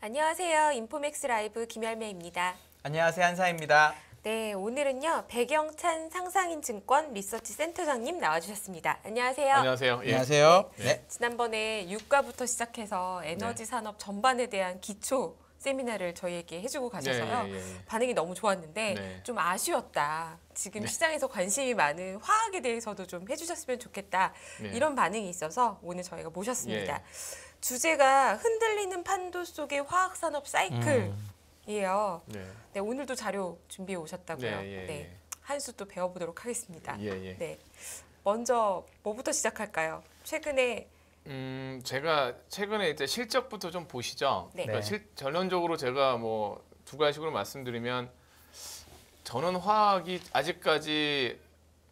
안녕하세요. 인포맥스 라이브 김열매입니다. 안녕하세요. 한사입니다. 네, 오늘은요. 백영찬 상상인증권 리서치 센터장님 나와주셨습니다. 안녕하세요. 안녕하세요. 예. 안녕하세요. 네. 지난번에 유가부터 시작해서 에너지 산업 전반에 대한 기초 세미나를 저희에게 해주고 가셔서요. 반응이 너무 좋았는데 좀 아쉬웠다. 지금 시장에서 관심이 많은 화학에 대해서도 좀 해주셨으면 좋겠다. 이런 반응이 있어서 오늘 저희가 모셨습니다. 주제가 흔들리는 판도 속의 화학산업 사이클이에요. 네, 오늘도 자료 준비해 오셨다고요. 네, 한 수 또 배워보도록 하겠습니다. 네, 먼저 뭐부터 시작할까요? 최근에 제가 최근에 이제 실적부터 좀 보시죠. 네. 그러니까 결론적으로 제가 뭐 두 가지식으로 말씀드리면 저는 화학이 아직까지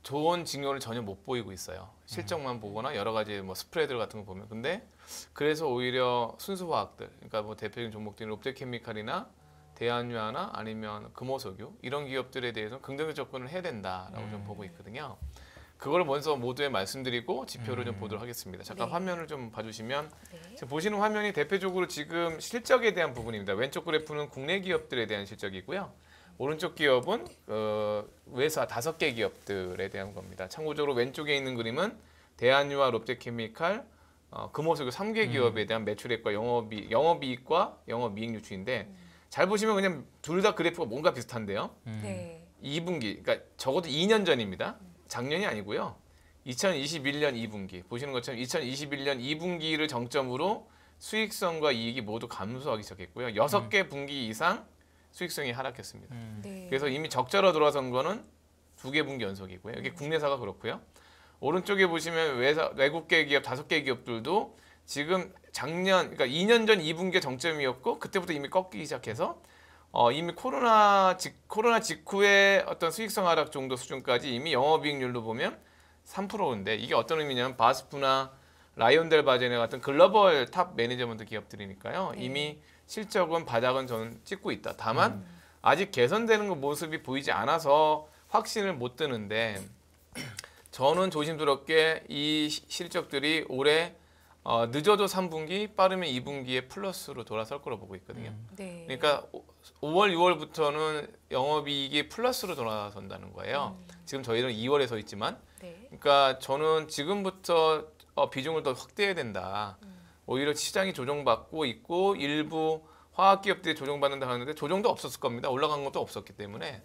좋은 징조를 전혀 못 보이고 있어요. 실적만 보거나 여러 가지 뭐 스프레드 같은 거 보면. 근데 그래서 오히려 순수 화학들, 그러니까 뭐 대표적인 종목들인 롯데케미칼이나 대한유화나 아니면 금호석유 이런 기업들에 대해서 긍정적 접근을 해야 된다라고 좀 보고 있거든요. 그걸 먼저 모두에 말씀드리고 지표를 좀 보도록 하겠습니다. 잠깐 화면을 좀 봐주시면 지금 보시는 화면이 대표적으로 지금 실적에 대한 부분입니다. 왼쪽 그래프는 국내 기업들에 대한 실적이고요. 오른쪽 기업은 외사 5개 기업들에 대한 겁니다. 참고적으로 왼쪽에 있는 그림은 대한유화, 롯데케미칼, 금호석유 3개 기업에 대한 매출액과 영업이익과 영업이익 유추인데 잘 보시면 그냥 둘 다 그래프가 뭔가 비슷한데요. 2분기, 그러니까 적어도 2년 전입니다. 작년이 아니고요. 2021년 2분기 보시는 것처럼 2021년 2분기를 정점으로 수익성과 이익이 모두 감소하기 시작했고요. 6개 분기 이상 수익성이 하락했습니다. 그래서 이미 적자로 돌아선 거는 2개 분기 연속이고요. 이게 국내사가 그렇고요. 오른쪽에 보시면 외국계 기업 5개 기업들도 지금 작년, 그러니까 2년 전 2분기가 정점이었고 그때부터 이미 꺾이기 시작해서 이미 코로나 직후의 어떤 수익성 하락 정도 수준까지 이미 영업이익률로 보면 3%인데 이게 어떤 의미냐면 바스프나 라이온델바제네 같은 글로벌 탑 매니저먼트 기업들이니까요. 이미 실적은 바닥은 저는 찍고 있다. 다만 아직 개선되는 그 모습이 보이지 않아서 확신을 못 드는데 저는 조심스럽게 이 실적들이 올해 늦어도 3분기, 빠르면 2분기에 플러스로 돌아설 거로 보고 있거든요. 그러니까 5월, 6월부터는 영업이익이 플러스로 돌아선다는 거예요. 지금 저희는 2월에 서 있지만, 그러니까 저는 지금부터 비중을 더 확대해야 된다. 오히려 시장이 조정받고 있고 일부 화학기업들이 조정받는다 하는데 조정도 없었을 겁니다. 올라간 것도 없었기 때문에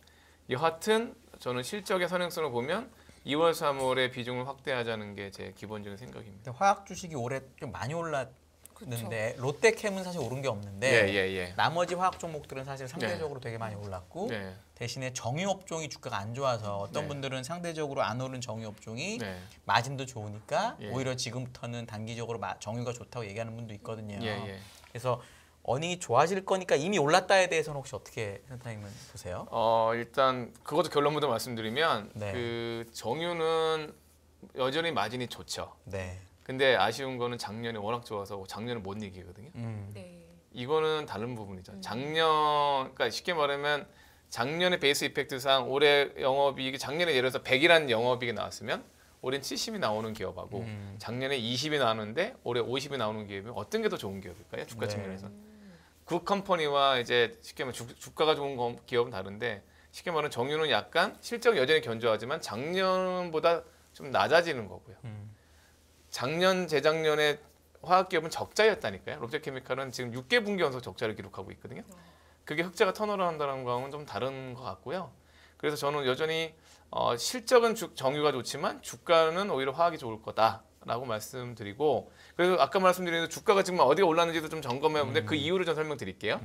여하튼 저는 실적의 선행성을 보면 2월, 3월에 비중을 확대하자는 게 제 기본적인 생각입니다. 화학 주식이 올해 좀 많이 올랐는데 롯데캠은 사실 오른 게 없는데 나머지 화학 종목들은 사실 상대적으로 되게 많이 올랐고 대신에 정유업종이 주가가 안 좋아서 어떤 분들은 상대적으로 안 오른 정유업종이 마진도 좋으니까 오히려 지금부터는 단기적으로 정유가 좋다고 얘기하는 분도 있거든요. 그래서 어닝이 좋아질 거니까 이미 올랐다에 대해서는 혹시 어떻게 센터장님은 보세요? 일단 그것도 결론부터 말씀드리면 그 정유는 여전히 마진이 좋죠. 근데 아쉬운 거는 작년에 워낙 좋아서 작년을 못 이기거든요. 이거는 다른 부분이죠. 그러니까 쉽게 말하면 작년에 베이스 이펙트상 올해 영업이익이 작년에 예를 들어서 100이라는 영업이익이 나왔으면 올해는 70이 나오는 기업하고 작년에 20이 나오는데 올해 50이 나오는 기업이 어떤 게 더 좋은 기업일까요? 주가 측면에서. 그 컴퍼니와 이제 쉽게 말하면 주가가 좋은 기업은 다른데 쉽게 말하면 정유는 약간 실적 여전히 견조하지만 작년보다 좀 낮아지는 거고요. 작년, 재작년에 화학기업은 적자였다니까요. 롯데케미칼은 지금 6개 분기 연속 적자를 기록하고 있거든요. 그게 흑자가 턴어라운드 한다는 거하고는 좀 다른 것 같고요. 그래서 저는 여전히 실적은 정유가 좋지만 주가는 오히려 화학이 좋을 거다라고 말씀드리고 그래서 아까 말씀드린 대로 주가가 지금 어디가 올랐는지도 좀 점검해보는데 그 이유를 좀 설명드릴게요.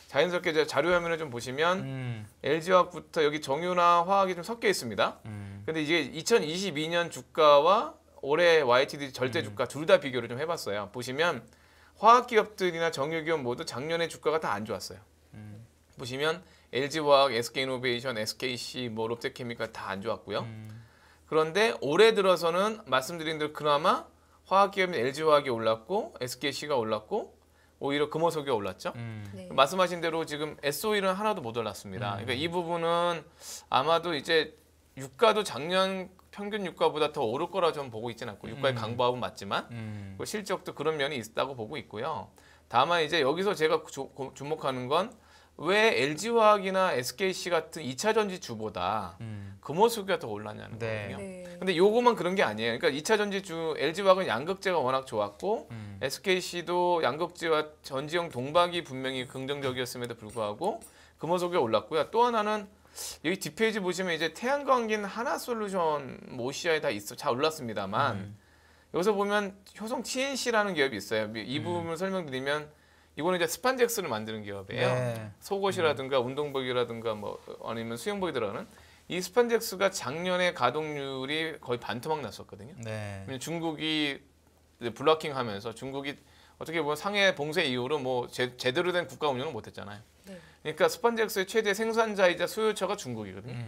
자연스럽게 자료 화면을 좀 보시면 LG화학부터 여기 정유나 화학이 좀 섞여 있습니다. 근데 이제 2022년 주가와 올해 YTD 절대 주가 둘 다 비교를 좀 해봤어요. 보시면 화학기업들이나 정유기업 모두 작년에 주가가 다 안 좋았어요. 보시면 LG화학, SK이노베이션, SKC, 뭐 롯데케미칼 다 안 좋았고요. 그런데 올해 들어서는 말씀드린 대로 그나마 화학기업은 LG화학이 올랐고 SKC가 올랐고 오히려 금호석유가 올랐죠. 말씀하신 대로 지금 SO일은 하나도 못 올랐습니다. 그러니까 이 부분은 아마도 이제 유가도 작년 평균 유가보다 더 오를 거라 좀 보고 있지는 않고 유가의 강보합은 맞지만 실적도 그런 면이 있다고 보고 있고요. 다만 이제 여기서 제가 주목하는 건 왜 LG화학이나 SKC 같은 2차 전지 주보다 금호수기가 더 올랐냐는 거거든요. 네. 근데 요거만 그런 게 아니에요. 그러니까 2차 전지 주 LG화학은 양극재가 워낙 좋았고 SKC도 양극재와 전지형 동박이 분명히 긍정적이었음에도 불구하고 금호수기가 올랐고요. 또 하나는 여기 뒷페이지 보시면 이제 태양광기는 하나솔루션, OCI 다 있어, 잘 올랐습니다만 여기서 보면 효성 TNC라는 기업이 있어요. 이 부분을 설명드리면 이거는 이제 스판덱스를 만드는 기업이에요. 네. 속옷이라든가 운동복이라든가 뭐 아니면 수영복이 들어가는 이 스판덱스가 작년에 가동률이 거의 반토막 났었거든요. 네. 중국이 블로킹하면서 중국이 어떻게 보면 상해 봉쇄 이후로 뭐 제대로 된 국가 운영을 못했잖아요. 네. 그러니까 스판덱스의 최대 생산자이자 수요처가 중국이거든요.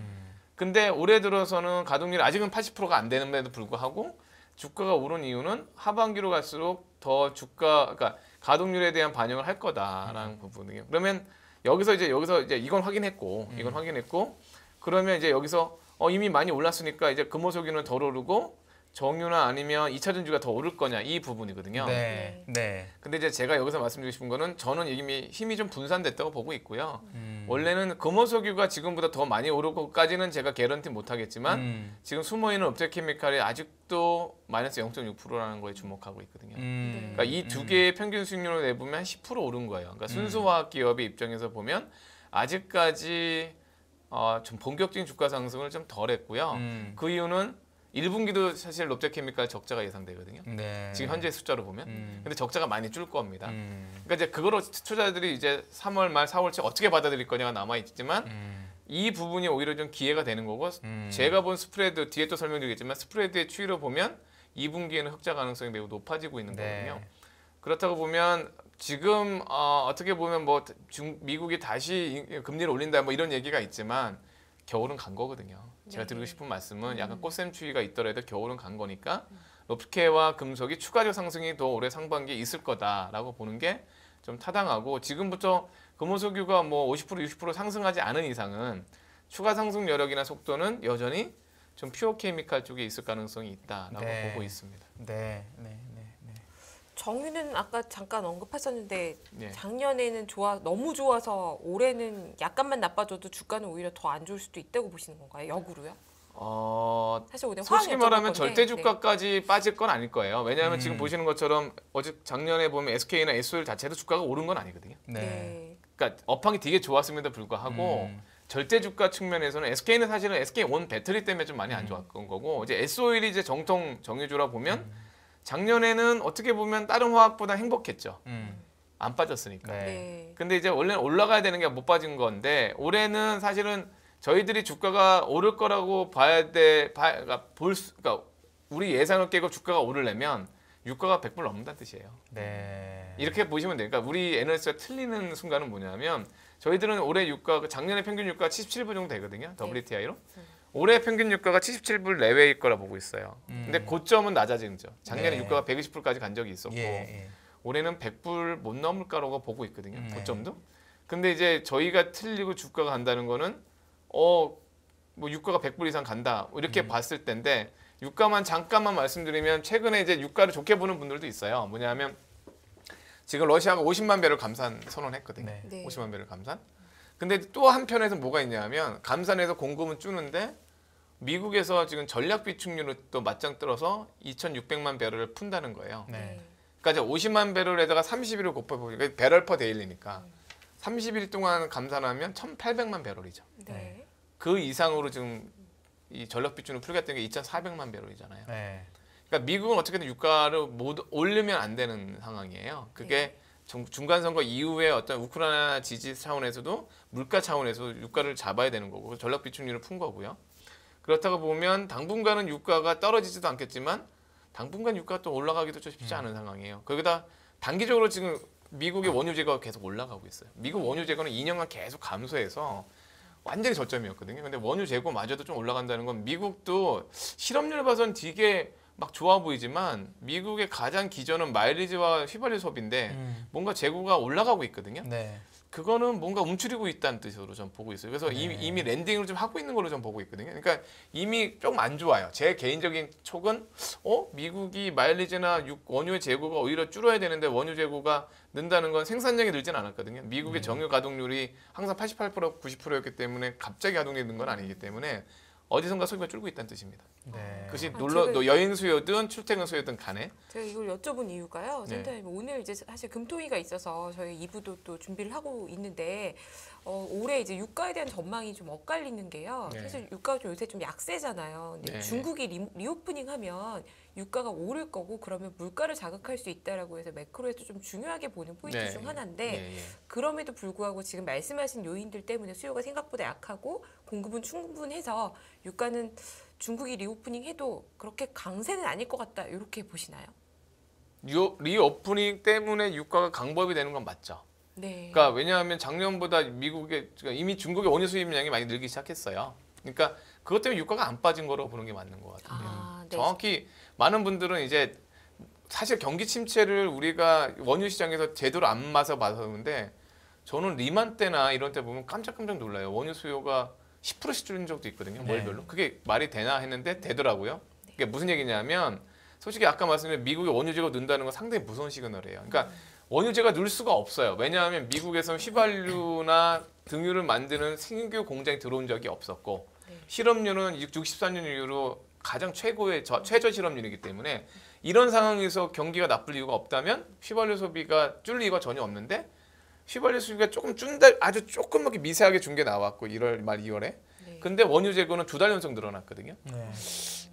근데 올해 들어서는 가동률이 아직은 80%가 안 되는데도 불구하고 주가가 오른 이유는 하반기로 갈수록 더 그러니까 가동률에 대한 반영을 할 거다라는 부분이에요. 그러면 여기서 이제 이건 확인했고 그러면 이제 여기서 이미 많이 올랐으니까 이제 금호석유는 덜 오르고 정유나 아니면 2차 전지가 더 오를 거냐 이 부분이거든요. 네. 네. 근데 이제 제가 여기서 말씀드리고 싶은 거는 저는 이미 힘이 좀 분산됐다고 보고 있고요. 원래는 금호석유가 지금보다 더 많이 오르고까지는 제가 개런티 못 하겠지만 지금 숨어 있는 업체케미칼이 아직도 마이너스 0.6%라는 거에 주목하고 있거든요. 그러니까 이 두 개의 평균 수익률을 내보면 한 10% 오른 거예요. 그러니까 순수화학 기업의 입장에서 보면 아직까지 좀 본격적인 주가 상승을 좀 덜했고요. 그 이유는 1분기도 사실 롯데케미칼 적자가 예상되거든요. 네. 지금 현재 숫자로 보면. 근데 적자가 많이 줄 겁니다. 그러니까 이제 그거로 투자자들이 이제 3월 말 4월 초 어떻게 받아들일 거냐가 남아 있지만 이 부분이 오히려 좀 기회가 되는 거고 제가 본 스프레드 뒤에 또 설명드리겠지만 스프레드의 추이로 보면 2분기에는 흑자 가능성이 매우 높아지고 있는 거거든요. 네. 그렇다고 보면 지금 어떻게 보면 뭐 미국이 다시 금리를 올린다 뭐 이런 얘기가 있지만 겨울은 간 거거든요. 제가 드리고 싶은 말씀은 약간 꽃샘추위가 있더라도 겨울은 간 거니까 롭케와 금속이 추가적 상승이 더 올해 상반기에 있을 거다라고 보는 게 좀 타당하고 지금부터 금호석유가 뭐 50% 60% 상승하지 않은 이상은 추가 상승 여력이나 속도는 여전히 좀 퓨어케미칼 쪽에 있을 가능성이 있다라고 네. 보고 있습니다. 네. 네. 정유는 아까 잠깐 언급하셨는데 네. 작년에는 너무 좋아서 올해는 약간만 나빠져도 주가는 오히려 더 안 좋을 수도 있다고 보시는 건가요? 역으로요? 사실 오늘 솔직히 말하면 절대 주가까지 네. 빠질 건 아닐 거예요. 왜냐하면 지금 보시는 것처럼 어제 작년에 보면 SK나 SO일 자체도 주가가 오른 건 아니거든요. 네. 그러니까 업황이 되게 좋았음에도 불구하고 절대 주가 측면에서는 SK는 사실은 SK 온 배터리 때문에 좀 많이 안 좋았던 거고 이제 SO일이 이제 정통 정유주라 보면 작년에는 어떻게 보면 다른 화학보다 행복했죠. 안 빠졌으니까. 네. 근데 이제 원래는 올라가야 되는 게 못 빠진 건데 올해는 사실은 저희들이 주가가 오를 거라고 봐야 돼. 그러니까 우리 예상을 깨고 주가가 오르려면 유가가 100불 넘는다는 뜻이에요. 네. 이렇게 보시면 돼요. 그러니까 우리 애널리스트가 틀리는 순간은 뭐냐면 저희들은 올해 유가 작년에 평균 유가가 77불 정도 되거든요. WTI로. 올해 평균 유가가 77불 내외일 거라 보고 있어요. 근데 고점은 낮아진 거죠. 작년에 네. 유가가 120불까지 간 적이 있었고 예. 올해는 100불 못 넘을 거라고 보고 있거든요. 고점도. 근데 이제 저희가 틀리고 주가가 간다는 거는 뭐 유가가 100불 이상 간다 이렇게 봤을 때인데 유가만 잠깐만 말씀드리면 최근에 이제 유가를 좋게 보는 분들도 있어요. 뭐냐면 지금 러시아가 50만 배럴 감산 선언했거든요. 네. 50만 배럴 감산. 근데 또 한편에서 뭐가 있냐면 감산해서 공급은 줄는데 미국에서 지금 전략 비축률을 또 맞짱 뜨어서 2,600만 배럴을 푼다는 거예요. 네. 그러니까 이제 50만 배럴에다가 30일을 곱해보니까 배럴 퍼 데일리니까 30일 동안 감산하면 1,800만 배럴이죠. 네. 그 이상으로 지금 이 전력 비축을 풀겠다는 게 2,400만 배럴이잖아요. 네. 그러니까 미국은 어떻게든 유가를 못 올리면 안 되는 상황이에요. 그게 중간 선거 이후에 어떤 우크라이나 지지 차원에서도 물가 차원에서 유가를 잡아야 되는 거고 전력 비축률을 푼 거고요. 그렇다고 보면 당분간은 유가가 떨어지지도 않겠지만 당분간 유가가 또 올라가기도 좀 쉽지 않은 상황이에요. 거기다 단기적으로 지금 미국의 원유 재고가 계속 올라가고 있어요. 미국 원유 재고는 2년간 계속 감소해서 완전히 저점이었거든요. 근데 원유 재고마저도 좀 올라간다는 건 미국도 실업률 봐서는 되게 막 좋아 보이지만 미국의 가장 기저는 마일리지와 휘발유 소비인데 뭔가 재고가 올라가고 있거든요. 네. 그거는 뭔가 움츠리고 있다는 뜻으로 좀 보고 있어요. 그래서 이미 랜딩을 좀 하고 있는 걸로 좀 보고 있거든요. 그러니까 이미 조금 안 좋아요. 제 개인적인 촉은 미국이 마일리지나 원유의 재고가 오히려 줄어야 되는데 원유 재고가 는다는 건 생산량이 늘진 않았거든요. 미국의 정유 가동률이 항상 88% 90%였기 때문에 갑자기 가동률이 는 건 아니기 때문에 어디선가 소비가 줄고 있다는 뜻입니다. 네. 그것이 여행 수요든 출퇴근 수요든 간에. 제가 이걸 여쭤본 이유가요. 센터님 오늘 이제 사실 금토위가 있어서 저희 2부도 또 준비를 하고 있는데 올해 이제 유가에 대한 전망이 좀 엇갈리는 게요. 사실 유가가 좀 요새 좀 약세잖아요. 근데 중국이 리오프닝하면 유가가 오를 거고 그러면 물가를 자극할 수 있다라고 해서 매크로에서 좀 중요하게 보는 포인트 중 하나인데 그럼에도 불구하고 지금 말씀하신 요인들 때문에 수요가 생각보다 약하고 공급은 충분해서 유가는 중국이 리오프닝 해도 그렇게 강세는 아닐 것 같다 이렇게 보시나요? 리오프닝 때문에 유가가 강법이 되는 건 맞죠. 네. 그러니까 왜냐하면 작년보다 이미 중국의 원유 수입량이 많이 늘기 시작했어요. 그러니까 그것 때문에 유가가 안 빠진 거라고 보는 게 맞는 것 같아요. 네. 정확히 많은 분들은 이제 사실 경기 침체를 우리가 원유 시장에서 제대로 안 봐서는데 저는 리만 때나 이런 때 보면 깜짝깜짝 놀라요. 원유 수요가 10%씩 줄는 적도 있거든요. 월별로. 그게 말이 되나 했는데 되더라고요. 그게 무슨 얘기냐면 솔직히 아까 말씀드린 미국의 원유재고 는다는 건 상당히 무서운 시그널이에요. 그러니까 원유재가 늘 수가 없어요. 왜냐하면 미국에서는 휘발유나 등유를 만드는 신규 공장이 들어온 적이 없었고 실업률은 64년 이후로 가장 최고의 최저 실업률이기 때문에 이런 상황에서 경기가 나쁠 이유가 없다면 휘발유 소비가 줄 이유가 전혀 없는데 휘발유 소비가 조금 준다 아주 조금밖에 미세하게 준 게 나왔고 1월 말 2월에 근데 원유 재고는 2달 연속 늘어났거든요.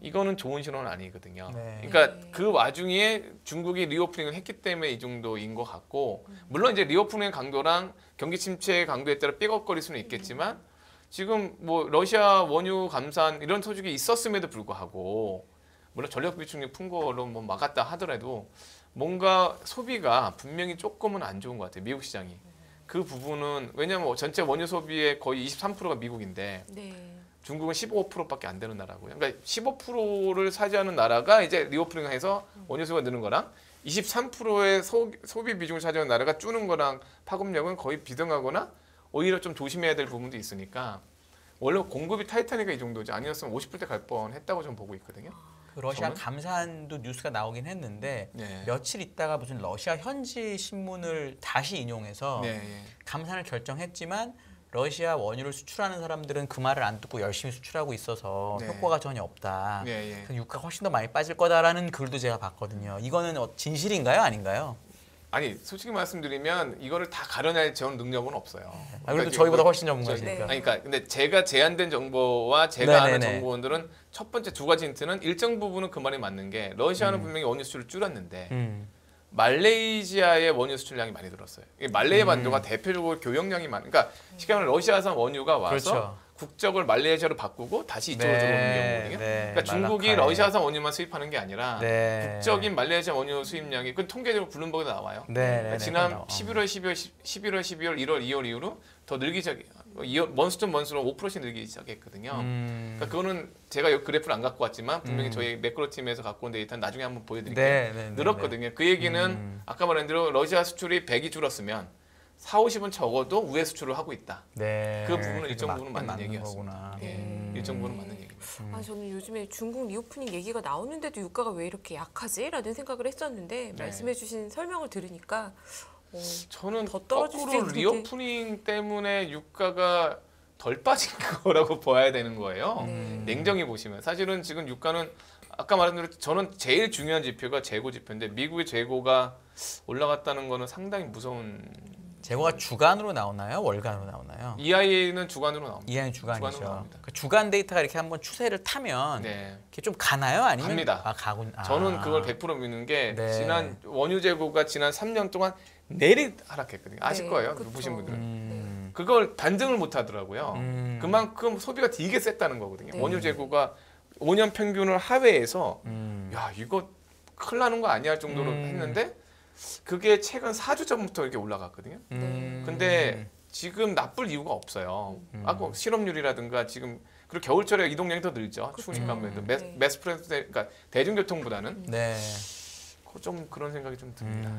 이거는 좋은 신호는 아니거든요. 그러니까 그 와중에 중국이 리오프닝을 했기 때문에 이 정도인 것 같고 물론 이제 리오프닝 강도랑 경기 침체의 강도에 따라 삐걱거릴 수는 있겠지만 지금 뭐 러시아 원유 감산 이런 소식이 있었음에도 불구하고 물론 전력 비축률 풍고로 뭐 막았다 하더라도 뭔가 소비가 분명히 조금은 안 좋은 것 같아요. 미국 시장이. 그 부분은 왜냐하면 전체 원유 소비의 거의 23%가 미국인데 중국은 15%밖에 안 되는 나라고요. 그러니까 15%를 차지하는 나라가 이제 리오프닝해서 원유 수요가 느는 거랑 23%의 소비 비중을 차지하는 나라가 줄는 거랑 파급력은 거의 비등하거나 오히려 좀 조심해야 될 부분도 있으니까 원래 공급이 타이트하니까 이 정도지 아니었으면 50불대 갈 뻔했다고 좀 보고 있거든요. 러시아 감산도 뉴스가 나오긴 했는데 며칠 있다가 무슨 러시아 현지 신문을 다시 인용해서 감산을 결정했지만 러시아 원유를 수출하는 사람들은 그 말을 안 듣고 열심히 수출하고 있어서 효과가 전혀 없다. 유가가 훨씬 더 많이 빠질 거다라는 글도 제가 봤거든요. 이거는 진실인가요? 아닌가요? 아니 솔직히 말씀드리면 이거를 다 가려낼 저는 능력은 없어요. 그래도 저희보다 훨씬 전문가시니까. 그러니까 근데 제가 제안된 정보와 제가 아는 정보원들은 첫 번째 두 가지 힌트는 일정 부분은 그 말이 맞는 게 러시아는 분명히 원유 수출을 줄였는데 말레이시아의 원유 수출량이 많이 늘었어요. 말레이 반도가 대표적으로 교역량이 그러니까 쉽게 말하면 러시아산 원유가 와서 국적을 말레이시아로 바꾸고 다시 이쪽으로 들어오는 경우거든요. 그러니까 중국이 러시아산 원유만 수입하는 게 아니라 국적인 말레이시아 원유 수입량이 그건 통계적으로 블룸버그에 나와요. 그러니까 지난 11월, 12월, 1월, 2월 이후로 더 늘기 시작해요. 먼수점 먼수로 5%씩 늘기 시작했거든요. 그러니까 그거는 제가 그래프를 안 갖고 왔지만 분명히 저희 매크로 팀에서 갖고 온 데이터는 나중에 한번 보여드릴게요. 늘었거든요. 그 얘기는 아까 말한 대로 러시아 수출이 100이 줄었으면 40, 50은 적어도 우회 수출을 하고 있다. 그 부분은 일정 부분은 맞는 얘기였습니다. 일정 부분은 맞는 얘기입니다. 저는 요즘에 중국 리오프닝 얘기가 나오는데도 유가가 왜 이렇게 약하지? 라는 생각을 했었는데 말씀해 주신 설명을 들으니까 저는 거꾸로 리오프닝 때문에 유가가 덜 빠진 거라고 봐야 되는 거예요. 냉정히 보시면. 사실은 지금 유가는 아까 말한 대로 저는 제일 중요한 지표가 재고 지표인데 미국의 재고가 올라갔다는 거는 상당히 무서운 재고가 주간으로 나오나요? 월간으로 나오나요? EIA는 주간으로 나옵니다. EIA는 주간이죠. 그러니까 주간 데이터가 이렇게 한번 추세를 타면 이렇게 좀 가나요? 아니면 갑니다. 가군. 저는 그걸 100% 믿는 게 지난 원유 재고가 지난 3년 동안 내리 하락했거든요. 아실 거예요. 보신 분들은. 그걸 반등을 못 하더라고요. 그만큼 소비가 되게 셌다는 거거든요. 원유 재고가 5년 평균을 하회해서 야 이거 큰일 나는 거 아니야 정도로 했는데 그게 최근 4주 전부터 이렇게 올라갔거든요. 근데 지금 나쁠 이유가 없어요. 아까 실업률이라든가 지금 그리고 겨울철에 이동량이 더 늘죠. 추우니까 매스 프레스 그러니까 대중교통보다는 좀 그런 생각이 좀 듭니다.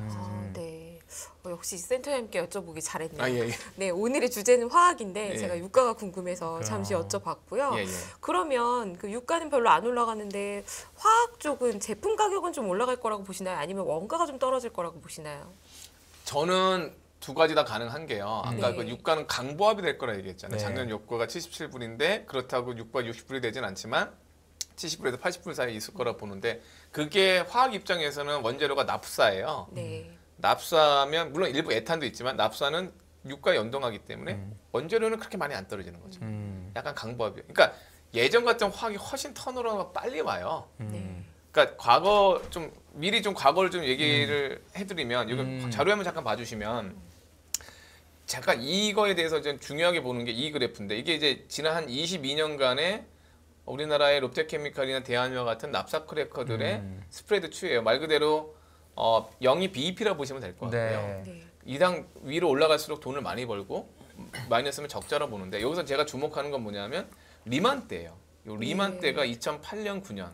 네. 역시 센터장님께 여쭤보기 잘했네요. 예, 예. 네, 오늘의 주제는 화학인데 예. 제가 유가가 궁금해서 잠시 여쭤봤고요. 예, 예. 그러면 그 유가는 별로 안 올라가는데 화학 쪽은 제품 가격은 좀 올라갈 거라고 보시나요? 아니면 원가가 좀 떨어질 거라고 보시나요? 저는 두 가지 다 가능한 게요. 아까 네. 그 유가는 강보합이 될 거라 얘기했잖아요. 네. 작년 유가가 77불인데 그렇다고 유가가 60불이 되진 않지만 70불에서 80불 사이에 있을 거라 보는데 그게 화학 입장에서는 원재료가 납사예요. 네. 납사면 물론 일부 에탄도 있지만 납사는 유가에 연동하기 때문에 원재료는 그렇게 많이 안 떨어지는 거죠. 약간 강보합이에요. 그러니까 예전 같은 화학이 훨씬 턴오버가 빨리 와요. 네. 그러니까 과거 좀 미리 좀 과거를 좀 얘기를 해드리면 이거 자료 한번 잠깐 봐주시면 잠깐 이거에 대해서 좀 중요하게 보는 게 이 그래프인데 이게 이제 지난 한 22년간의 우리나라의 롯데케미칼이나 대한유와 같은 납사 크래커들의 스프레드 추이예요. 말 그대로 0이 BEP라고 보시면 될 것 같고요. 네. 네. 이상 위로 올라갈수록 돈을 많이 벌고 마이너스면 적자로 보는데 여기서 제가 주목하는 건 뭐냐면 리만 때예요. 요 리만 때가 2008년, 9년.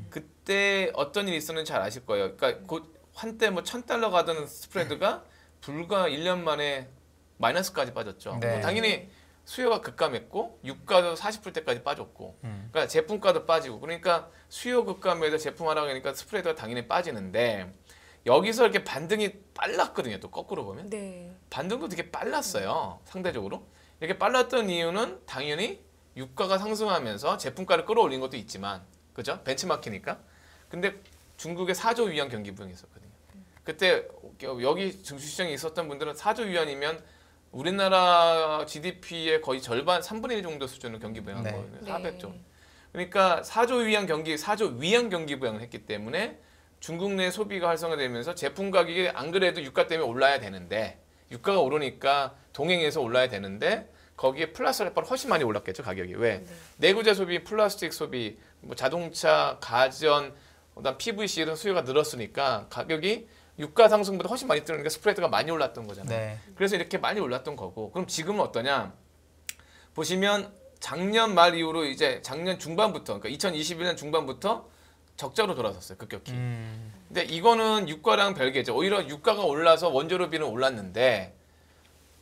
그때 어떤 일이 있었는지 잘 아실 거예요. 그러니까 곧 한때 뭐 $1,000 가던 스프레드가 불과 1년 만에 마이너스까지 빠졌죠. 네. 뭐 당연히 수요가 급감했고 유가도 40불대까지 빠졌고 그러니까 제품가도 빠지고 그러니까 수요 급감에도 제품 하락하니까 스프레드가 당연히 빠지는데 여기서 이렇게 반등이 빨랐거든요. 또 거꾸로 보면 네. 반등도 되게 빨랐어요. 상대적으로 이렇게 빨랐던 이유는 당연히 유가가 상승하면서 제품가를 끌어올린 것도 있지만 그죠? 벤치마킹이니까. 근데 중국에 4조 위안 경기 부양이 있었거든요. 그때 여기 증시시장에 있었던 분들은 4조 위안이면 우리나라 GDP의 거의 절반 3분의 1 정도 수준을 경기 부양한 네. 거예요. 네. 400조. 그러니까 4조 위안 경기 부양을 했기 때문에 중국 내 소비가 활성화되면서 제품 가격이 안 그래도 유가 때문에 올라야 되는데 유가가 오르니까 동행해서 올라야 되는데 거기에 플러스 알파로 훨씬 많이 올랐겠죠 가격이. 왜? 네. 내구재 소비, 플라스틱 소비, 뭐 자동차, 가전, 그다음 PVC 이런 수요가 늘었으니까 가격이 유가 상승보다 훨씬 많이 뜨니까 스프레드가 많이 올랐던 거잖아요. 네. 그래서 이렇게 많이 올랐던 거고. 그럼 지금은 어떠냐? 보시면 작년 말 이후로 이제 작년 중반부터 그러니까 2021년 중반부터 적자로 돌아섰어요. 급격히. 근데 이거는 유가랑 별개죠. 오히려 유가가 올라서 원재료비는 올랐는데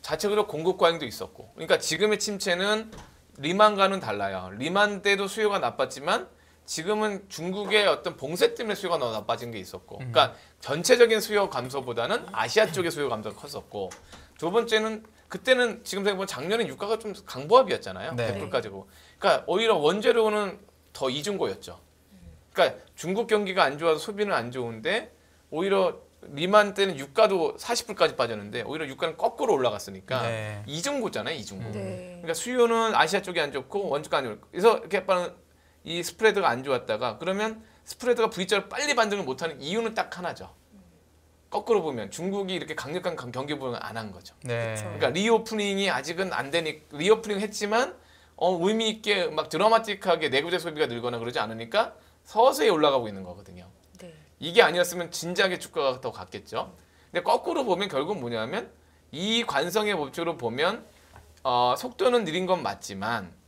자체적으로 공급 과잉도 있었고. 그러니까 지금의 침체는 리만과는 달라요. 리만 때도 수요가 나빴지만 지금은 중국의 어떤 봉쇄 때문에 수요가 너무 나빠진 게 있었고. 그러니까 전체적인 수요 감소보다는 아시아 쪽의 수요 감소가 컸었고. 두 번째는 그때는 지금 생각해보면 작년에 유가가 좀 강보합이었잖아요. 네. 100불까지 고. 그러니까 오히려 원재료는 더 이중고였죠. 그러니까 중국 경기가 안 좋아서 소비는 안 좋은데 오히려 리만 때는 유가도 40불까지 빠졌는데 오히려 유가는 거꾸로 올라갔으니까 네. 이중고잖아요, 이중고. 네. 그러니까 수요는 아시아 쪽이 안 좋고 원주가 안 좋고 그래서 이렇게 이 스프레드가 안 좋았다가 그러면 스프레드가 V자로 빨리 반등을 못하는 이유는 딱 하나죠. 거꾸로 보면 중국이 이렇게 강력한 경기 부양을 안 한 거죠. 네. 그러니까 리오프닝이 아직은 안 되니 리오프닝 했지만 의미 있게 막 드라마틱하게 내구재 소비가 늘거나 그러지 않으니까 서서히 올라가고 있는 거거든요. 네. 이게 아니었으면 진작에 주가가 더 갔겠죠. 근데 거꾸로 보면 결국 뭐냐면 이 관성의 법칙으로 보면 속도는 느린 건 맞지만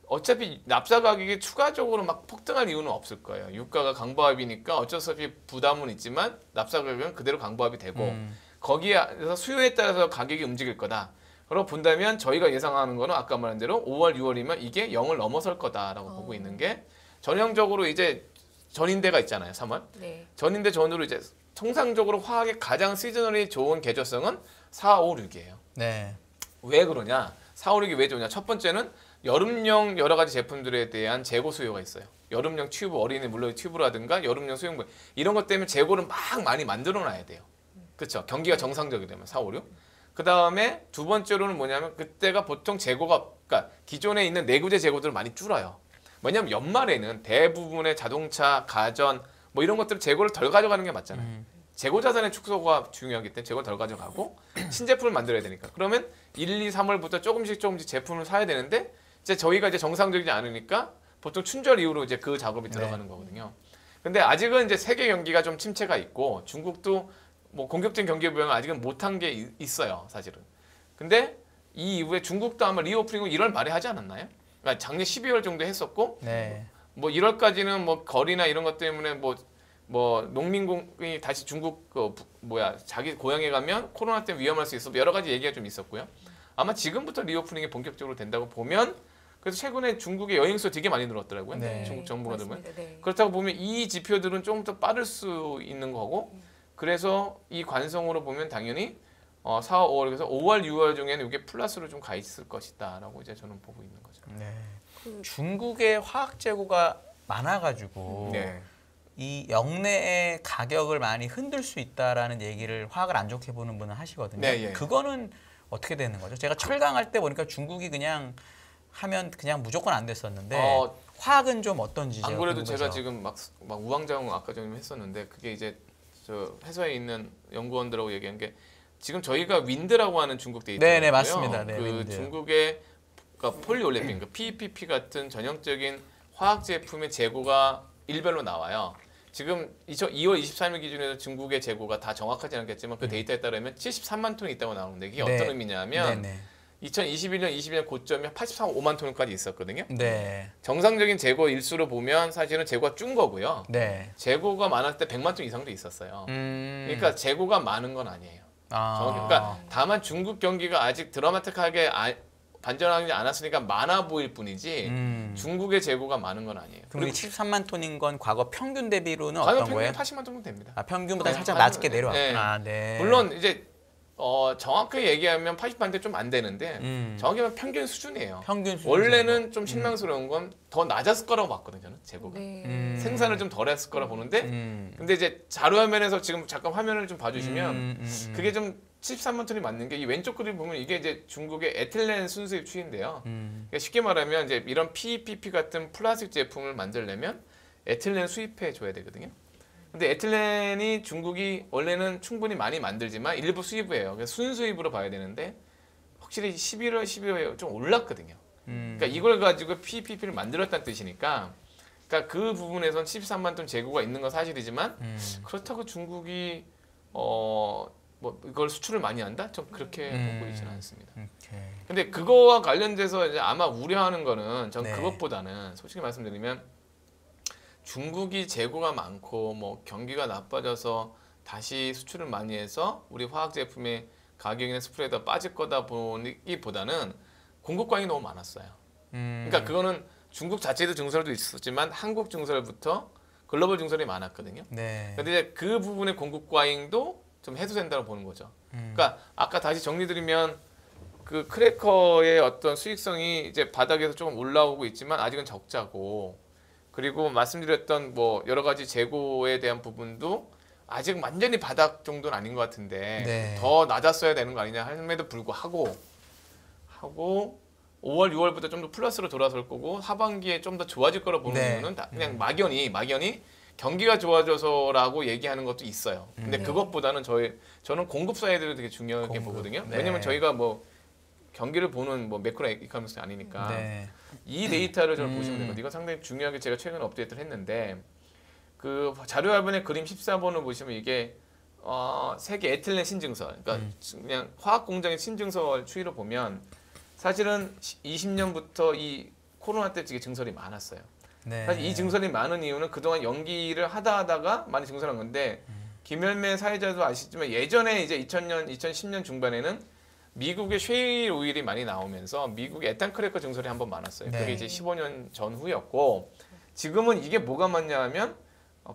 어차피 납사 가격이 추가적으로 막 폭등할 이유는 없을 거예요. 유가가 강보합이니까 어쩔 수 없이 부담은 있지만 납사 가격은 그대로 강보합이 되고 거기에서 수요에 따라서 가격이 움직일 거다. 그러고 본다면 저희가 예상하는 거는 아까 말한 대로 5월, 6월이면 이게 0을 넘어설 거다라고 보고 있는 게 전형적으로 이제 전인대가 있잖아요. 3월. 네. 전인대 전후로 이제 통상적으로 화학의 가장 시즈널이 좋은 계절성은 4, 5, 6이에요. 네. 왜 그러냐? 4, 5, 6이 왜 좋냐? 첫 번째는 여름용 여러 가지 제품들에 대한 재고 수요가 있어요. 여름용 튜브, 어린이 물론 튜브라든가 여름용 수영복 이런 것 때문에 재고를 막 많이 만들어 놔야 돼요. 그렇죠? 경기가 정상적이 되면 4, 5, 6. 그 다음에 두 번째로는 뭐냐면 그때가 보통 재고가 그러니까 기존에 있는 내구재 재고들을 많이 줄어요. 왜냐하면 연말에는 대부분의 자동차, 가전 뭐 이런 것들 재고를 덜 가져가는 게 맞잖아요. 재고 자산의 축소가 중요하기 때문에 재고를 덜 가져가고 신제품을 만들어야 되니까. 그러면 1, 2, 3월부터 조금씩 제품을 사야 되는데 이제 저희가 이제 정상적이지 않으니까 보통 춘절 이후로 이제 그 작업이 들어가는 거거든요. 근데 아직은 이제 세계 경기가 좀 침체가 있고 중국도 뭐 공격적인 경기 부양을 아직은 못한 게 있어요, 사실은. 근데 이 이후에 중국도 아마 리오프닝을 1월 말에 하지 않았나요? 그러니까 작년 12월 정도 했었고 네. 뭐 1월까지는 뭐 거리나 이런 것 때문에 뭐 뭐 농민공이 다시 중국 자기 고향에 가면 코로나 때문에 위험할 수 있어 여러 가지 얘기가 좀 있었고요. 아마 지금부터 리오프닝이 본격적으로 된다고 보면 그래서 최근에 중국의 여행수 되게 많이 늘었더라고요. 네. 중국 정부가 들면 네. 그렇다고 보면 이 지표들은 좀 더 빠를 수 있는 거고 그래서 이 관성으로 보면 당연히 4월, 5월 그래서 5월, 6월 중에는 이게 플러스로 좀 가 있을 것이다라고 이제 저는 보고 있는 거죠. 네. 중국의 화학 재고가 많아가지고 네. 이 역내의 가격을 많이 흔들 수 있다라는 얘기를 화학을 안 좋게 보는 분은 하시거든요. 네, 예. 그거는 어떻게 되는 거죠? 제가 철강할 때 보니까 중국이 그냥 하면 그냥 무조건 안 됐었는데 화학은 좀 어떤지 안 그래도 제가 지금 막 우왕좌왕 아까 전에 했었는데 그게 이제 저 회사에 있는 연구원들하고 얘기한 게 지금 저희가 윈드라고 하는 중국 데이터가 네네 맞습니다. 네, 그 윈드. 중국의 그러니까 폴리올레핀, 그 PPP 같은 전형적인 화학 제품의 재고가 일별로 나와요. 지금 2월 23일 기준에서 중국의 재고가 다 정확하지 않겠지만 그 데이터에 따르면 73만 톤이 있다고 나오는데 이게 어떤 의미냐면 2021년, 22년 고점이 83.5만 톤까지 있었거든요. 네. 정상적인 재고 일수로 보면 사실은 재고가 준 거고요. 네. 재고가 많을 때 100만 톤 이상도 있었어요. 그러니까 재고가 많은 건 아니에요. 그러니까 다만 중국 경기가 아직 드라마틱하게 반전하지 않았으니까 많아 보일 뿐이지 중국의 재고가 많은 건 아니에요. 그럼 73만 톤인 건 과거 평균 대비로는 과거 어떤 거예요? 평균 80만 톤 정도 됩니다. 평균보다 살짝 낮게 내려왔구나. 네. 물론 이제 정확하게 얘기하면 80만대 좀 안 되는데 정확히 하면 평균 수준이에요. 평균 수준 원래는 좀 실망스러운 건 더 낮았을 거라고 봤거든요. 저는 재고가. 네. 생산을 좀 덜 했을 거라 보는데 근데 이제 자료 화면에서 지금 잠깐 화면을 좀 봐주시면 그게 좀 73만 톤이 맞는 게 이 왼쪽 그림 보면 이게 이제 중국의 에틸렌 순수입 추이인데요. 그러니까 쉽게 말하면 이제 이런 PPP 같은 플라스틱 제품을 만들려면 에틸렌 수입해 줘야 되거든요. 근데 에틸렌이 중국이 원래는 충분히 많이 만들지만 일부 수입이에요. 그래서 순수입으로 봐야 되는데 확실히 11월, 12월에 좀 올랐거든요. 그러니까 이걸 가지고 PPP를 만들었다는 뜻이니까 그러니까 그 부분에선 13만 톤 재고가 있는 건 사실이지만 그렇다고 중국이 뭐 이걸 수출을 많이 한다? 좀 그렇게 보고 있지는 않습니다. 근데 그거와 관련돼서 이제 아마 우려하는 거는 전 그것보다는 솔직히 말씀드리면 중국이 재고가 많고 뭐 경기가 나빠져서 다시 수출을 많이 해서 우리 화학 제품의 가격이나 스프레드가 빠질 거다 보기보다는 공급 과잉이 너무 많았어요. 그러니까 그거는 중국 자체도 증설도 있었지만 한국 증설부터 글로벌 증설이 많았거든요. 근데 이제 그 부분의 공급 과잉도 좀 해소된다고 보는 거죠. 그러니까 아까 다시 정리드리면 그 크래커의 어떤 수익성이 이제 바닥에서 조금 올라오고 있지만 아직은 적자고 그리고 말씀드렸던 뭐 여러 가지 재고에 대한 부분도 아직 완전히 바닥 정도는 아닌 것 같은데 더 낮았어야 되는 거 아니냐 함에도 불구하고 5월, 6월부터 좀 더 플러스로 돌아설 거고 하반기에 좀 더 좋아질 거라 보는 이유는 그냥 막연히 경기가 좋아져서라고 얘기하는 것도 있어요. 근데 그것보다는 저는 공급 사이드를 되게 중요하게 보거든요. 왜냐면 저희가 뭐 경기를 보는 뭐 매크로 이코노미스트 아니니까 이 데이터를 좀 보시면 되거든요. 이거 상당히 중요하게 제가 최근에 업데이트를 했는데 그 자료 화면에 그림 14번을 보시면 이게 세계 에틸렌 신증설, 그러니까 그냥 화학 공장의 신증설 추이로 보면 사실은 20년부터 이 코로나 때 되게 증설이 많았어요. 사실 이 증설이 많은 이유는 그동안 연기를 하다가 많이 증설한 건데 김열매 사회자도 아시지만 예전에 이제 2010년 중반에는 미국의 쉐일 오일이 많이 나오면서 미국의 에탄 크래커 증설이 한번 많았어요. 그게 이제 15년 전후였고 지금은 이게 뭐가 많냐면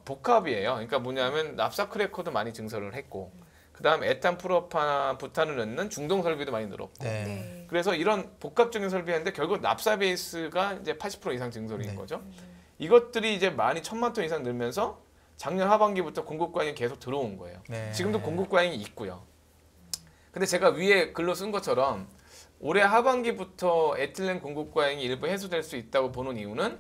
복합이에요. 그러니까 뭐냐면 납사 크래커도 많이 증설을 했고 그다음 에탄 프로판 부탄을 넣는 중동 설비도 많이 늘었고 그래서 이런 복합적인 설비인데 결국 납사 베이스가 이제 80% 이상 증설인 거죠. 이것들이 이제 많이 1000만 톤 이상 늘면서 작년 하반기부터 공급 과잉이 계속 들어온 거예요. 지금도 공급 과잉이 있고요. 근데 제가 위에 글로 쓴 것처럼 올해 하반기부터 에틸렌 공급 과잉이 일부 해소될 수 있다고 보는 이유는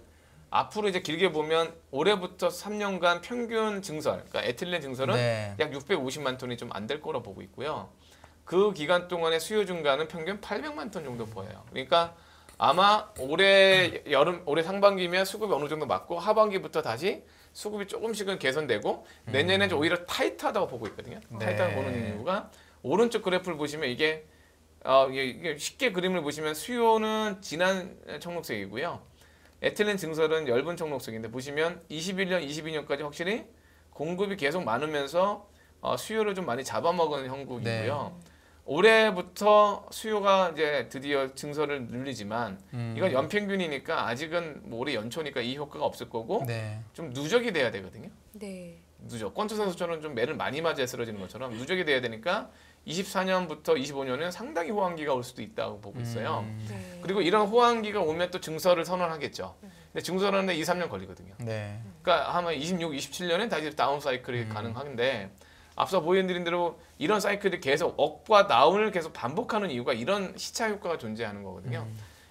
앞으로 이제 길게 보면 올해부터 3년간 평균 증설, 그러니까 에틸렌 증설은 약 650만 톤이 좀 안 될 거라 보고 있고요. 그 기간 동안의 수요 증가는 평균 800만 톤 정도 보여요. 그러니까 아마 올해 상반기면 수급이 어느 정도 맞고 하반기부터 다시 수급이 조금씩은 개선되고 내년에 좀 오히려 타이트하다고 보고 있거든요. 타이트하다고 보는 이유가 오른쪽 그래프를 보시면 이게 쉽게 그림을 보시면 수요는 진한 청록색이고요. 에틸렌 증설은 엷은 청록색인데 보시면 21년, 22년까지 확실히 공급이 계속 많으면서 수요를 좀 많이 잡아먹은 형국이고요. 올해부터 수요가 이제 드디어 증설을 늘리지만 이건 연평균이니까 아직은 뭐 올해 연초니까 이 효과가 없을 거고 좀 누적이 돼야 되거든요. 누적. 권투 선수처럼 좀 매를 많이 맞아야 쓰러지는 것처럼 누적이 돼야 되니까 24년부터 25년은 상당히 호황기가 올 수도 있다고 보고 있어요. 그리고 이런 호황기가 오면 또 증설을 선언하겠죠. 근데 증설하는데 2, 3년 걸리거든요. 그러니까 아마 26, 27년엔 다시 다운 사이클이 가능한데 앞서 보여드린 대로 이런 사이클이 계속 업과 다운을 계속 반복하는 이유가 이런 시차 효과가 존재하는 거거든요.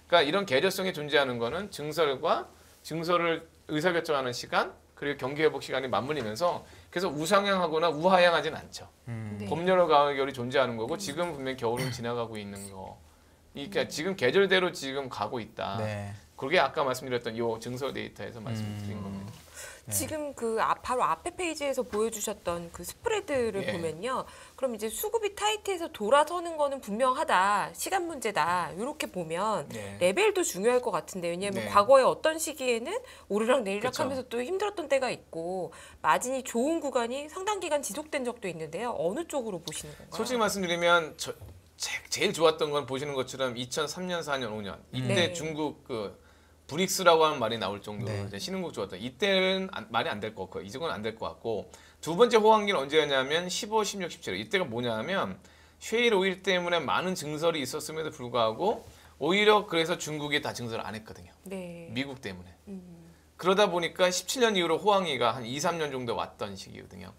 그러니까 이런 계절성이 존재하는 거는 증설과 증설을 의사결정하는 시간 그리고 경기 회복 시간이 맞물리면서 계속 우상향하거나 우하향하진 않죠. 봄, 여름, 가을, 겨울이 존재하는 거고 지금 분명히 겨울은 지나가고 있는 거. 그러니까 지금 계절대로 지금 가고 있다. 그게 아까 말씀드렸던 이 증설 데이터에서 말씀드린 겁니다. 지금 그 바로 앞에 페이지에서 보여주셨던 그 스프레드를 보면요. 그럼 이제 수급이 타이트해서 돌아서는 거는 분명하다. 시간 문제다. 이렇게 보면 레벨도 중요할 것 같은데 왜냐하면 과거에 어떤 시기에는 오르락 내리락 하면서 또 힘들었던 때가 있고 마진이 좋은 구간이 상당 기간 지속된 적도 있는데요. 어느 쪽으로 보시는 건가요? 솔직히 말씀드리면 제일 좋았던 건 보시는 것처럼 2003년, 4년, 5년 이때 중국 브릭스라고 하는 말이 나올 정도로 신흥국 좋았다. 이때는 말이 안 될 것 같고요. 이쪽은 안 될 것 같고 두 번째 호황기는 언제였냐면 15, 16, 17. 이때가 뭐냐면 쉐일 오일 때문에 많은 증설이 있었음에도 불구하고 오히려 그래서 중국이 다 증설을 안 했거든요. 미국 때문에. 그러다 보니까 17년 이후로 호황기가 한 2, 3년 정도 왔던 시기거든요.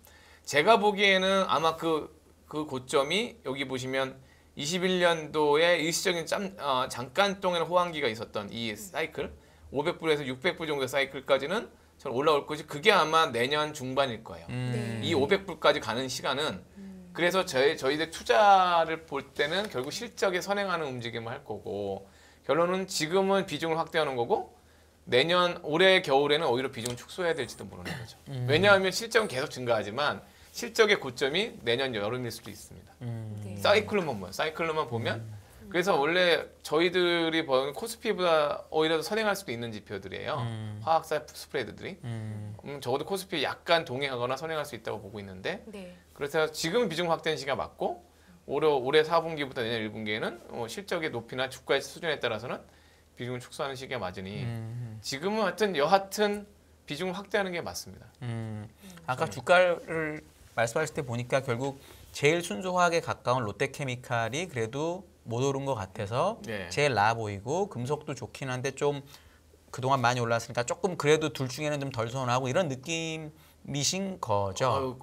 제가 보기에는 아마 그 고점이 여기 보시면 21년도에 일시적인 잠깐 동안의 호황기가 있었던 이 사이클 500불에서 600불 정도 사이클까지는 저는 올라올 거지 그게 아마 내년 중반일 거예요. 이 500불까지 가는 시간은 그래서 저희들 투자를 볼 때는 결국 실적에 선행하는 움직임을 할 거고 결론은 지금은 비중을 확대하는 거고 내년 올해 겨울에는 오히려 비중을 축소해야 될지도 모르는 거죠. 왜냐하면 실적은 계속 증가하지만 실적의 고점이 내년 여름일 수도 있습니다. 사이클로만 보면 그래서 원래 저희들이 보는 코스피보다 오히려 더 선행할 수도 있는 지표들이에요. 화학사 스프레드들이. 적어도 코스피 약간 동행하거나 선행할 수 있다고 보고 있는데 그래서 지금 비중 확대는 시기가 맞고 올해 4분기부터 내년 1분기에는 실적의 높이나 주가의 수준에 따라서는 비중을 축소하는 시기가 맞으니 지금은 여하튼 비중을 확대하는 게 맞습니다. 아까 주가를 말씀하실 때 보니까 결국 제일 순수화학에 가까운 롯데케미칼이 그래도 못 오른 것 같아서 제일 나아 보이고 금속도 좋긴 한데 좀 그동안 많이 올랐으니까 조금 그래도 둘 중에는 좀 덜 선호하고 이런 느낌이신 거죠.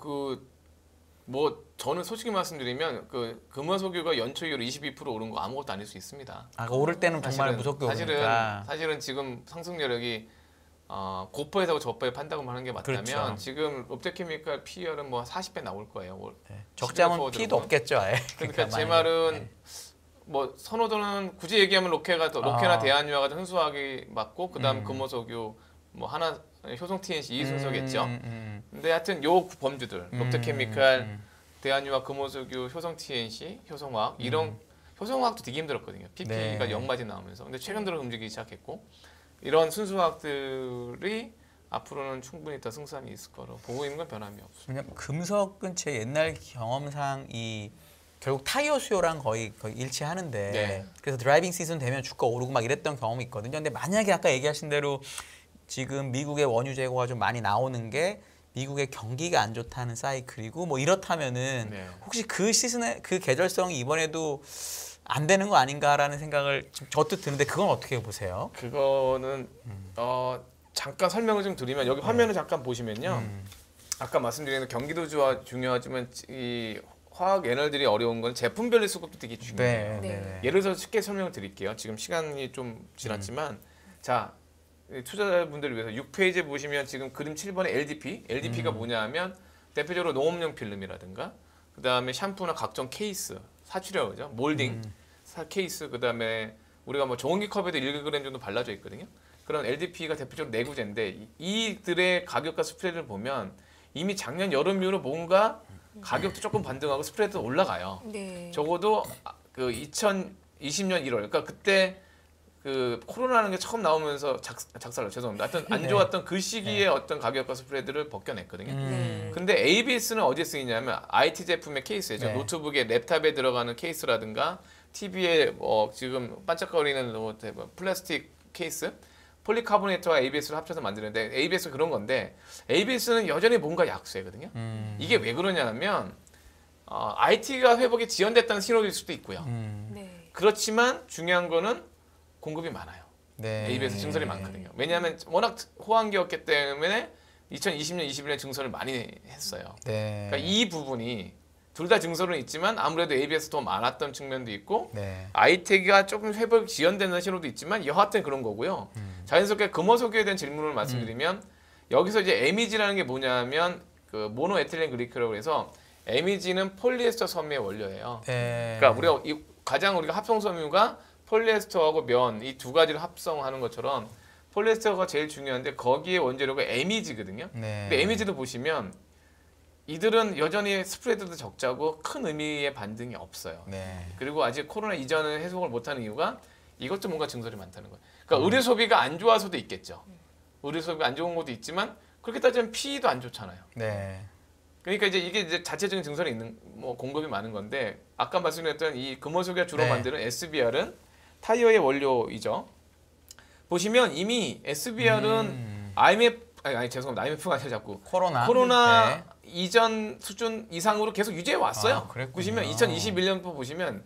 저는 솔직히 말씀드리면 금화석유가 연초 이후로 22% 오른 거 아무것도 아닐 수 있습니다. 오를 때는 정말 무섭게 오르니까. 사실은 지금 상승여력이 고퍼에서 저퍼에 판다고 하는 게 맞다면 지금 롯데케미칼 PER은 뭐 40배 나올 거예요. 적자면 P도 없겠죠. 그러니까 제 말은 뭐 선호도는 굳이 얘기하면 로케나 대한유화가 순수하게 맞고 그다음 금호석유 뭐 하나 효성 TNC 이 순서겠죠. 근데 하여튼 요 범주들 롯데케미칼, 대한유화, 금호석유, 효성 TNC, 효성화학 이런 효성화학도 되게 힘들었거든요. PP가 영마진 나오면서. 근데 최근 들어 움직이기 시작했고 이런 순수화학들이 앞으로는 충분히 더 승산이 있을 거로 보고 있는 건 변함이 없습니다. 왜냐면 금속은 제 옛날 경험상 결국 타이어 수요랑 거의 일치하는데 그래서 드라이빙 시즌 되면 주가 오르고 막 이랬던 경험이 있거든요. 근데 만약에 아까 얘기하신 대로 지금 미국의 원유 재고가 좀 많이 나오는 게 미국의 경기가 안 좋다는 사이클이고 뭐 이렇다면은 혹시 그 시즌에 그 계절성이 이번에도 안 되는 거 아닌가라는 생각을 저도 드는데 그건 어떻게 보세요? 그거는 잠깐 설명을 좀 드리면 여기 화면을 잠깐 보시면요. 아까 말씀드린 경기도 중요하지만 이 화학 에너지들이 어려운 건 제품별의 수급도 되게 중요해요. 예를 들어서 쉽게 설명을 드릴게요. 지금 시간이 좀 지났지만 자 투자자분들을 위해서 6페이지에 보시면 지금 그림 7번에 LDP가 뭐냐면 대표적으로 농업용 필름이라든가 그 다음에 샴푸나 각종 케이스, 사출력이죠. 몰딩, 케이스, 그 다음에 우리가 뭐 종이 컵에도 1g 정도 발라져 있거든요. 그런 LDP가 대표적으로 내구재인데 이들의 가격과 스프레드를 보면 이미 작년 여름 이후로 뭔가 가격도 조금 반등하고 스프레드도 올라가요. 적어도 그 2020년 1월, 그러니까 그때 그 코로나라는 게 처음 나오면서 작살로 죄송합니다. 하여튼 안 좋았던 그 시기에 어떤 가격과 스프레드를 벗겨냈거든요. 근데 ABS는 어디에 쓰이냐면 IT 제품의 케이스죠. 노트북에 랩탑에 들어가는 케이스라든가 TV에 지금 반짝거리는 플라스틱 케이스, 폴리카보네이트와 ABS를 합쳐서 만드는데 ABS 그런 건데 ABS는 여전히 뭔가 약세거든요. 이게 왜 그러냐면 IT가 회복이 지연됐다는 신호일 수도 있고요. 그렇지만 중요한 거는 공급이 많아요. ABS 증설이 많거든요. 왜냐하면 워낙 호황기였기 때문에 2020년, 21년 증설을 많이 했어요. 그러니까 이 부분이 둘 다 증설은 있지만 아무래도 ABS 더 많았던 측면도 있고 IT가 조금 회복 지연되는 신호도 있지만 여하튼 그런 거고요. 자연스럽게 금호석유에 대한 질문을 말씀드리면 여기서 이제 MEG라는 게 뭐냐면 그 모노에틸렌 글리콜이라고 해서 MEG는 폴리에스터 섬유의 원료예요. 그러니까 우리가 합성 섬유가 폴리에스터하고 면 이 두 가지를 합성하는 것처럼 폴리에스터가 제일 중요한데 거기에 원재료가 MEG거든요. 근데 MEG도 보시면 이들은 여전히 스프레드도 적자고 큰 의미의 반등이 없어요. 그리고 아직 코로나 이전은 해석을 못하는 이유가 이것도 뭔가 증설이 많다는 거예요. 그러니까 의료 소비가 안 좋아서도 있겠죠. 의료 소비가 안 좋은 것도 있지만 그렇게 따지면 PE도 안 좋잖아요. 그러니까 이게 이제 자체적인 증설이 있는 공급이 많은 건데 아까 말씀드렸던 이 금호석유가 주로 만드는 SBR은 타이어의 원료이죠. 보시면 이미 SBR은 죄송합니다. IMF가 아니라 자꾸 코로나 이전 수준 이상으로 계속 유지해 왔어요. 보시면 2021년도 보시면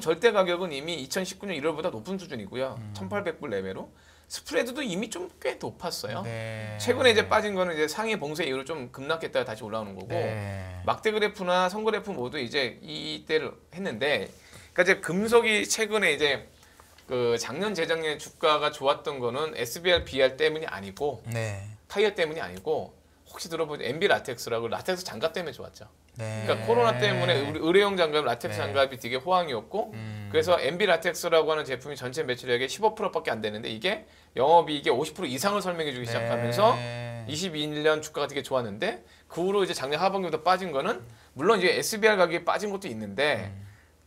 절대 가격은 이미 2019년 1월보다 높은 수준이고요. 1,800불 내외로. 스프레드도 이미 좀 꽤 높았어요. 최근에 이제 빠진 거는 이제 상해 봉쇄 이후로 좀 급락했다가 다시 올라오는 거고 막대 그래프나 선 그래프 모두 이제 이때를 했는데 그러니까 이제 금속이 최근에 이제 그 작년 재작년 주가가 좋았던 거는 SBR, BR 때문이 아니고 타이어 때문이 아니고 혹시 들어본 MB 라텍스라고 라텍스 장갑 때문에 좋았죠. 그러니까 코로나 때문에 의료용 장갑 라텍스 장갑이 되게 호황이었고 그래서 MB 라텍스라고 하는 제품이 전체 매출액의 15%밖에 안 되는데 이게 영업이익의 50% 이상을 설명해 주기 시작하면서 22년 주가가 되게 좋았는데 그 후로 이제 작년 하반기부터 빠진 거는 물론 이제 SBR 가격이 빠진 것도 있는데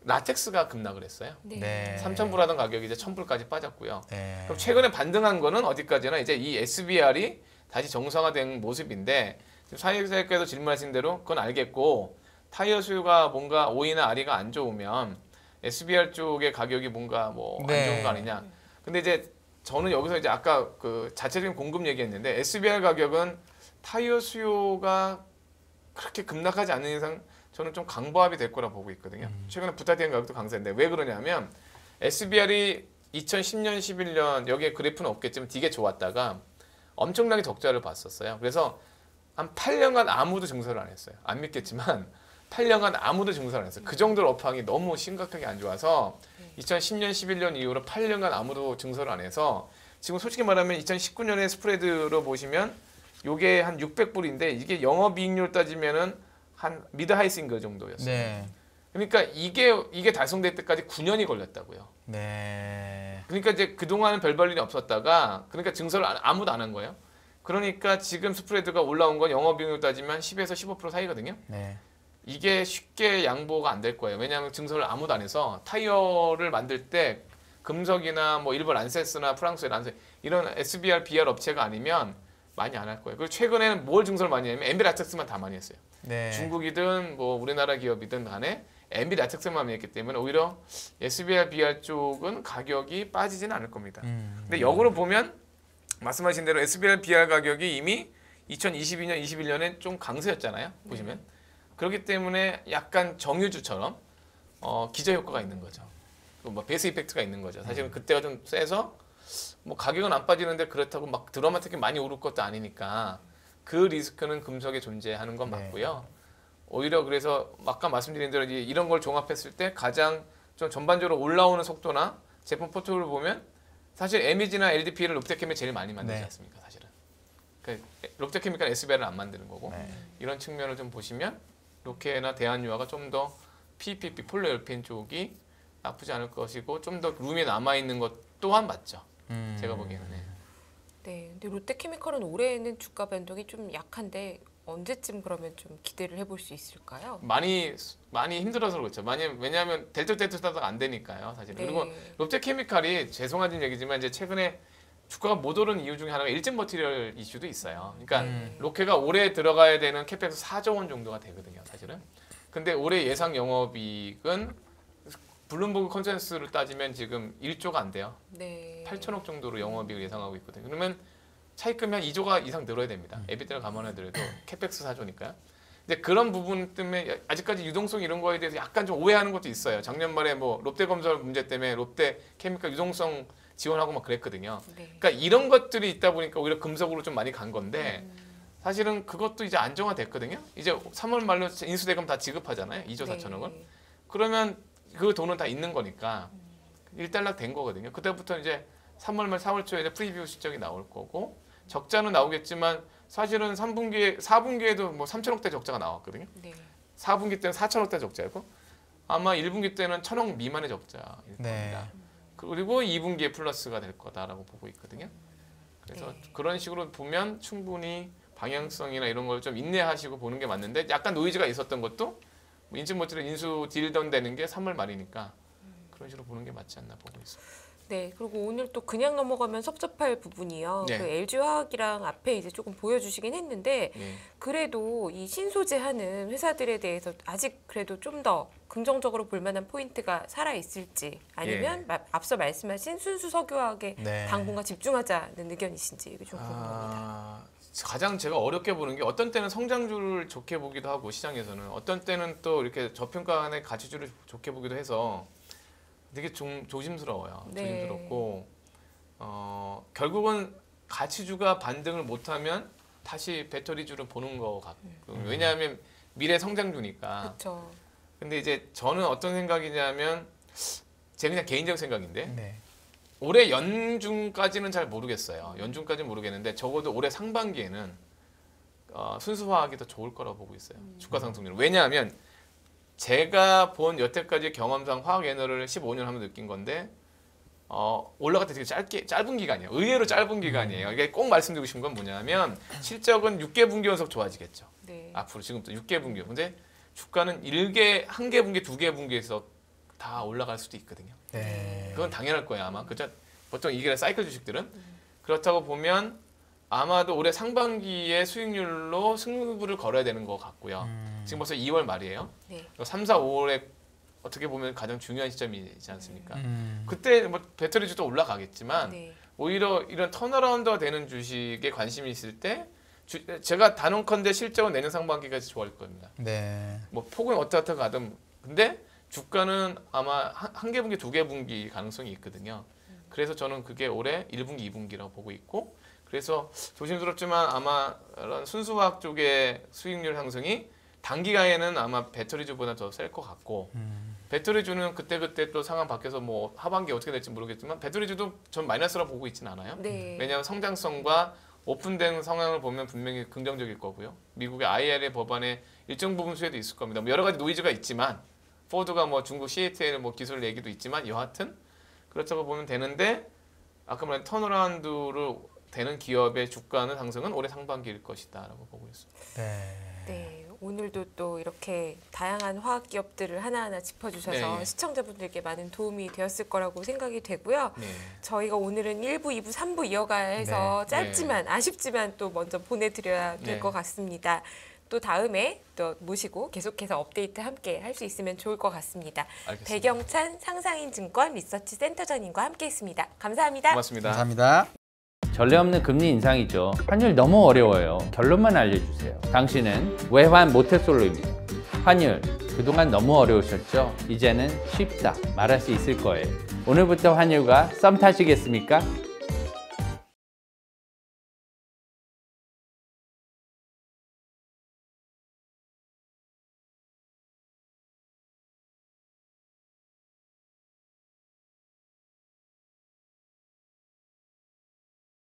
라텍스가 급락을 했어요. 3,000불 하던 가격이 이제 1,000불까지 빠졌고요. 그럼 최근에 반등한 거는 어디까지나 이제 이 SBR이 다시 정상화된 모습인데 사회자께서 질문하신 대로 그건 알겠고 타이어 수요가 뭔가 O이나 R이가 안 좋으면 SBR 쪽의 가격이 뭔가 안 좋은 거 아니냐. 근데 이제 저는 여기서 이제 아까 그 자체적인 공급 얘기했는데 SBR 가격은 타이어 수요가 그렇게 급락하지 않는 이상 저는 좀 강보합이 될 거라 보고 있거든요. 최근에 부타디엔 가격도 강세인데 왜 그러냐면 SBR이 2010년, 11년 여기에 그래프는 없겠지만 되게 좋았다가 엄청나게 적자를 봤었어요. 그래서 한 8년간 아무도 증설을 안 했어요. 안 믿겠지만 8년간 아무도 증설을 안 했어요. 그 정도로 업황이 너무 심각하게 안 좋아서 2010년, 11년 이후로 8년간 아무도 증설을 안 해서 지금 솔직히 말하면 2019년에 스프레드로 보시면 이게 한 600불인데 이게 영업이익률 따지면은 한 미드 하이 싱글 정도였어요. 그러니까 이게 달성될 때까지 9년이 걸렸다고요. 그러니까 이제 그동안은 별볼 일이 없었다가 그러니까 증설을 아무도 안 한 거예요. 그러니까 지금 스프레드가 올라온 건 영업이익률 따지면 10에서 15% 사이거든요. 이게 쉽게 양보가 안 될 거예요. 왜냐하면 증설을 아무도 안 해서 타이어를 만들 때 금속이나 일본 란세스나 프랑스의 란세 이런 SBR, BR 업체가 아니면 많이 안 할 거예요. 그리고 최근에는 뭘 증설 많이 하냐면 MB 라텍스만 다 많이 했어요. 중국이든 우리나라 기업이든 간에 MB 라텍스만 많이 했기 때문에 오히려 SBR, BR 쪽은 가격이 빠지지는 않을 겁니다. 근데 역으로 보면 말씀하신 대로 SBR, BR 가격이 이미 2022년, 21년에 좀 강세였잖아요. 보시면. 그렇기 때문에 약간 정유주처럼 기저 효과가 있는 거죠. 베이스 이펙트가 있는 거죠. 사실은 그때가 좀 세서 가격은 안 빠지는데 그렇다고 막 드라마틱하게 많이 오를 것도 아니니까 그 리스크는 금속에 존재하는 건 맞고요. 오히려 그래서 아까 말씀드린 대로 이런 걸 종합했을 때 가장 좀 전반적으로 올라오는 속도나 제품 포트폴리오를 보면 사실 MEG나 LDP를 롯데케미칼이 제일 많이 만들지 않습니까? 사실은. 그러니까 롯데케미칼 SBR은 안 만드는 거고 이런 측면을 좀 보시면 로케나 대한유화가 좀 더 PPP 폴리에르펜 쪽이 나쁘지 않을 것이고 좀 더 룸이 남아있는 것 또한 맞죠. 제가 보기에는. 근데 롯데케미칼은 올해는 주가 변동이 좀 약한데 언제쯤 그러면 좀 기대를 해볼 수 있을까요? 많이 힘들어서 그렇죠. 왜냐하면 될 듯 하다가 안 되니까요, 사실. 네. 그리고 롯데케미칼이 죄송한 얘기지만 이제 최근에 주가가 못 오른 이유 중에 하나가 일진 머티리얼 이슈도 있어요. 그러니까 로케가 올해 들어가야 되는 캐펙스 4조 원 정도가 되거든요, 사실은. 근데 올해 예상 영업이익은 블룸버그 컨센서스를 따지면 지금 1조가 안 돼요. 네. 8천억 정도로 영업이익을 예상하고 있거든요. 그러면 차입금이 한 2조가 이상 늘어야 됩니다. 에비타를 감안하더라도 캐펙스 4조니까요. 근데 그런 부분 때문에 아직까지 유동성 이런 거에 대해서 약간 좀 오해하는 것도 있어요. 작년 말에 뭐 롯데건설 문제 때문에 롯데케미칼 유동성 지원하고 막 그랬거든요. 네. 그러니까 이런 것들이 있다 보니까 오히려 금속으로 좀 많이 간 건데 사실은 그것도 이제 안정화됐거든요. 이제 3월 말로 인수대금 다 지급하잖아요. 2조 4천억은. 그러면 그 돈은 다 있는 거니까 일단락 된 거거든요. 그때부터 이제 3월 말 4월 초에 이제 프리뷰 실적이 나올 거고 적자는 나오겠지만 사실은 4분기에도 뭐 3천억대 적자가 나왔거든요. 네. 4분기 때는 4천억대 적자였고 아마 1분기 때는 1,000억 미만의 적자일 겁니다. 그리고 2분기에 플러스가 될 거다라고 보고 있거든요. 그래서 그런 식으로 보면 충분히 방향성이나 이런 걸 좀 인내하시고 보는 게 맞는데 약간 노이즈가 있었던 것도 인증모티를 인수 딜던 되는 게 3월 말이니까 그런 식으로 보는 게 맞지 않나 보고 있습니다. 네, 그리고 오늘 또 그냥 넘어가면 섭섭할 부분이요. 네. 그 LG화학이랑 앞에 이제 조금 보여주시긴 했는데 그래도 이 신소재하는 회사들에 대해서 아직 그래도 좀 더 긍정적으로 볼 만한 포인트가 살아 있을지 아니면 앞서 말씀하신 순수 석유화학에 당분간 집중하자는 의견이신지 이게 좀 궁금합니다. 가장 제가 어렵게 보는 게 어떤 때는 성장주를 좋게 보기도 하고 시장에서는 어떤 때는 또 이렇게 저평가의 가치주를 좋게 보기도 해서 되게 좀 조심스러워요. 조심스럽고 결국은 가치주가 반등을 못하면 다시 배터리주를 보는 것 같고 왜냐하면 미래 성장주니까. 그쵸. 근데 이제 저는 어떤 생각이냐면 제 그냥 개인적 생각인데 올해 연중까지는 잘 모르겠어요. 연중까지는 모르겠는데 적어도 올해 상반기에는 순수화학이 더 좋을 거라고 보고 있어요. 주가 상승률. 왜냐하면 제가 본 여태까지 경험상 화학 에너를 15년 하면 느낀 건데 올라갈 때 되게 짧은 기간이에요. 의외로 짧은 기간이에요. 이게 꼭 말씀드리고 싶은 건 뭐냐면 실적은 6개 분기 연속 좋아지겠죠. 네. 앞으로 지금부터 6개 분기. 근데 주가는 1개 분기, 2개 분기에서 다 올라갈 수도 있거든요. 네. 그건 당연할 거예요 아마. 그죠? 보통 이게 사이클 주식들은 그렇다고 보면 아마도 올해 상반기에 수익률로 승부를 걸어야 되는 것 같고요. 지금 벌써 2월 말이에요. 네. 3, 4, 5월에 어떻게 보면 가장 중요한 시점이지 않습니까? 그때 뭐 배터리주도 올라가겠지만 오히려 이런 턴어라운드가 되는 주식에 관심이 있을 때 제가 단언컨대 실적은 내년 상반기까지 좋아할 겁니다. 네. 뭐 폭은 어떻게 가든 근데 주가는 아마 한 개 분기, 2개 분기 가능성이 있거든요. 그래서 저는 그게 올해 1분기, 2분기라고 보고 있고 그래서 조심스럽지만 아마 순수화학 쪽의 수익률 상승이 단기간에는 아마 배터리주보다 더 셀 것 같고 배터리주는 그때그때 또 상황 바뀌어서 뭐 하반기 어떻게 될지 모르겠지만 배터리주도 전 마이너스라고 보고 있지는 않아요. 네. 왜냐하면 성장성과 오픈된 상황을 보면 분명히 긍정적일 거고요. 미국의 IRA 법안에 일정 부분 수혜도 있을 겁니다. 뭐 여러 가지 노이즈가 있지만 포드가 뭐 중국 CATL 뭐 기술 얘기도 있지만 여하튼 그렇다고 보면 되는데 아까 말한 턴어라운드로 되는 기업의 주가는 상승은 올해 상반기일 것이다라고 보고 있습니다. 네, 오늘도 또 이렇게 다양한 화학 기업들을 하나하나 짚어주셔서 시청자분들께 많은 도움이 되었을 거라고 생각이 되고요. 저희가 오늘은 1부, 2부, 3부 이어가야 해서 짧지만 아쉽지만 또 먼저 보내드려야 될 것 같습니다. 또 다음에 또 모시고 계속해서 업데이트 함께 할 수 있으면 좋을 것 같습니다. 알겠습니다. 배경찬 상상인증권 리서치 센터장님과 함께했습니다. 감사합니다. 고맙습니다. 감사합니다. 전례 없는 금리 인상이죠. 환율 너무 어려워요. 결론만 알려주세요. 당신은 외환 모태솔로입니다. 환율 그동안 너무 어려우셨죠? 이제는 쉽다 말할 수 있을 거예요. 오늘부터 환율과 썸 타시겠습니까?